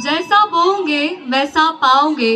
जैसा बोओगे वैसा पाओगे,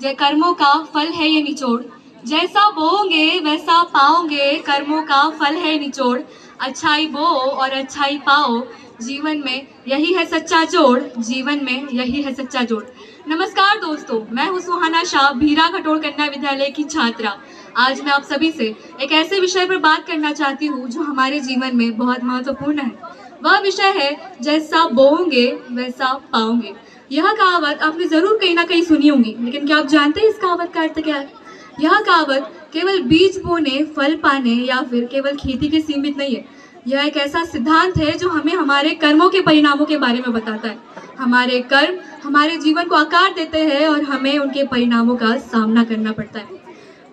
ये कर्मों का फल है ये निचोड़। जैसा बोओगे वैसा पाओगे, कर्मों का फल है निचोड़। अच्छाई बो और अच्छाई पाओ, जीवन में यही है सच्चा जोड़, जीवन में यही है सच्चा जोड़। नमस्कार दोस्तों, मैं हूँ सुहाना शाह, भीरा खटोड़ कन्या विद्यालय की छात्रा। आज मैं आप सभी से एक ऐसे विषय पर बात करना चाहती हूँ जो हमारे जीवन में बहुत महत्वपूर्ण है। वह विषय है जैसा बोओगे वैसा पाओगे। यह कहावत आपने जरूर कहीं ना कहीं सुनी होगी, लेकिन क्या आप जानते हैं इस कहावत का अर्थ क्या है? यह कहावत केवल बीज बोने, फल पाने या फिर केवल खेती के सीमित नहीं है। यह एक ऐसा सिद्धांत है जो हमें हमारे कर्मों के परिणामों के बारे में बताता है। हमारे कर्म हमारे जीवन को आकार देते हैं और हमें उनके परिणामों का सामना करना पड़ता है।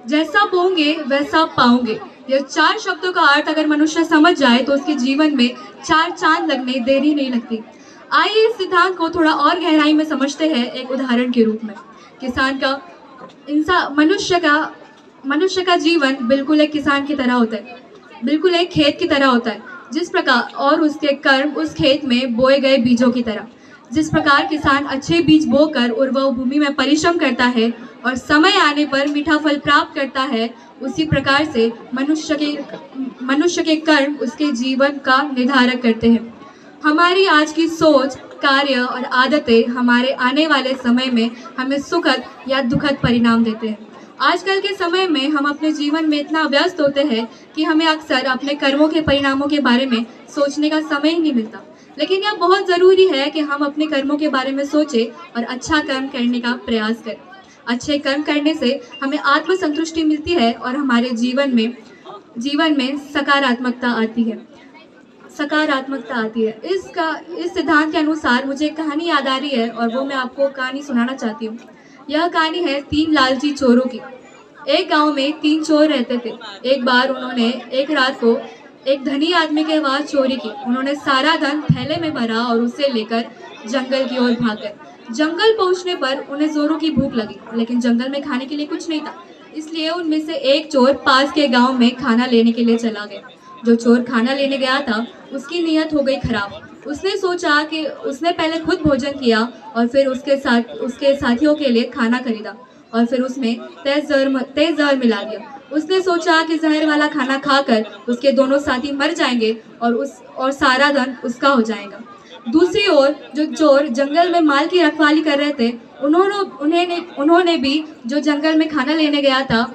जैसा बोओगे वैसा पाओगे, ये 4 शब्दों का अर्थ अगर मनुष्य समझ जाए तो उसके जीवन में 4 चांद लगने देरी नहीं लगती। आइए इस सिद्धांत को थोड़ा और गहराई में समझते हैं एक उदाहरण के रूप में। मनुष्य का जीवन बिल्कुल एक किसान की तरह होता है, बिल्कुल एक खेत की तरह होता है, जिस प्रकार और उसके कर्म उस खेत में बोए गए बीजों की तरह। जिस प्रकार किसान अच्छे बीज बोकर उर्वर भूमि में परिश्रम करता है और समय आने पर मीठा फल प्राप्त करता है, उसी प्रकार से मनुष्य के कर्म उसके जीवन का निर्धारक करते हैं। हमारी आज की सोच, कार्य और आदतें हमारे आने वाले समय में हमें सुखद या दुखद परिणाम देते हैं। आजकल के समय में हम अपने जीवन में इतना व्यस्त होते हैं कि हमें अक्सर अपने कर्मों के परिणामों के बारे में सोचने का समय ही नहीं मिलता। लेकिन यह बहुत ज़रूरी है कि हम अपने कर्मों के बारे में सोचें और अच्छा कर्म करने का प्रयास करें। अच्छे कर्म करने से हमें आत्मसंतुष्टि मिलती है और हमारे जीवन में सकारात्मकता आती है। इस सिद्धांत के अनुसार मुझे एक कहानी याद आ रही है और वो मैं आपको कहानी सुनाना चाहती हूँ। यह कहानी है 3 लालची चोरों की। एक गांव में 3 चोर रहते थे। एक बार उन्होंने एक रात को एक धनी आदमी के पास चोरी की। उन्होंने सारा धन थैले में भरा और उसे लेकर जंगल की ओर भाग गए। जंगल पहुंचने पर उन्हें जोरों की भूख लगी, लेकिन जंगल में खाने के लिए कुछ नहीं था। इसलिए उनमें से एक चोर पास के गांव में खाना लेने के लिए चला गया। जो चोर खाना लेने गया था उसकी नीयत हो गई खराब। उसने सोचा कि उसने पहले खुद भोजन किया और फिर उसके साथियों के लिए खाना खरीदा और फिर उसमें तेज जहर मिला दिया। उसने सोचा कि जहर वाला खाना खाकर उसके दोनों साथी मर जाएंगे और सारा धन उसका हो जाएगा। दूसरी ओर जो चोर जंगल में माल की रखवाली कर रहे थे, उन्होंने भी जो जंगल में खाना लेने गया था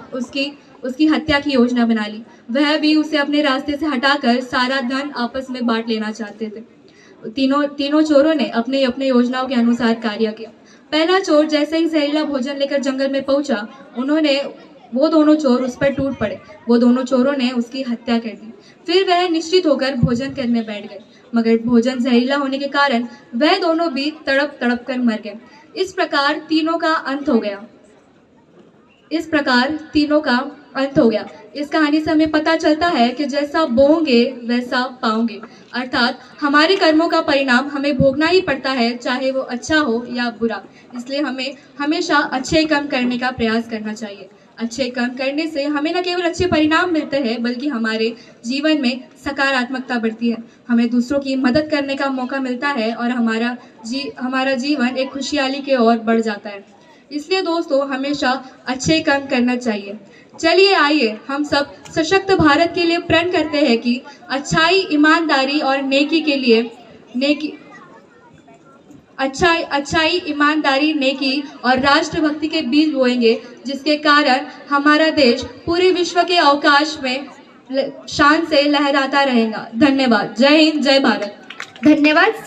उसकी हत्या की योजना बना ली। वह भी उसे अपने रास्ते से हटाकर सारा धन आपस में बांट लेना चाहते थे। तीनों चोरों ने अपने योजनाओं के अनुसार कार्य किया। पहला चोर जैसे ही जहरीला भोजन लेकर जंगल में पहुंचा, वो दोनों चोर उस पर टूट पड़े। वो दोनों चोरों ने उसकी हत्या कर दी। फिर वह निश्चित होकर भोजन करने बैठ गए, मगर भोजन जहरीला होने के कारण वह दोनों भी तड़प कर मर गए। इस प्रकार तीनों का अंत हो गया। इस कहानी से हमें पता चलता है कि जैसा बोओगे वैसा पाओगे, अर्थात हमारे कर्मों का परिणाम हमें भोगना ही पड़ता है, चाहे वो अच्छा हो या बुरा। इसलिए हमें हमेशा अच्छे कर्म करने का प्रयास करना चाहिए। अच्छे कर्म करने से हमें न केवल अच्छे परिणाम मिलते हैं, बल्कि हमारे जीवन में सकारात्मकता बढ़ती है। हमें दूसरों की मदद करने का मौका मिलता है और हमारा जीवन एक खुशहाली की ओर बढ़ जाता है। इसलिए दोस्तों, हमेशा अच्छे कर्म करना चाहिए। चलिए आइए हम सब सशक्त भारत के लिए प्रण करते हैं कि अच्छाई, ईमानदारी और नेकी और राष्ट्रभक्ति के बीज बोएंगे, जिसके कारण हमारा देश पूरे विश्व के अवकाश में शान से लहराता रहेगा। धन्यवाद। जय हिंद, जय भारत। धन्यवाद।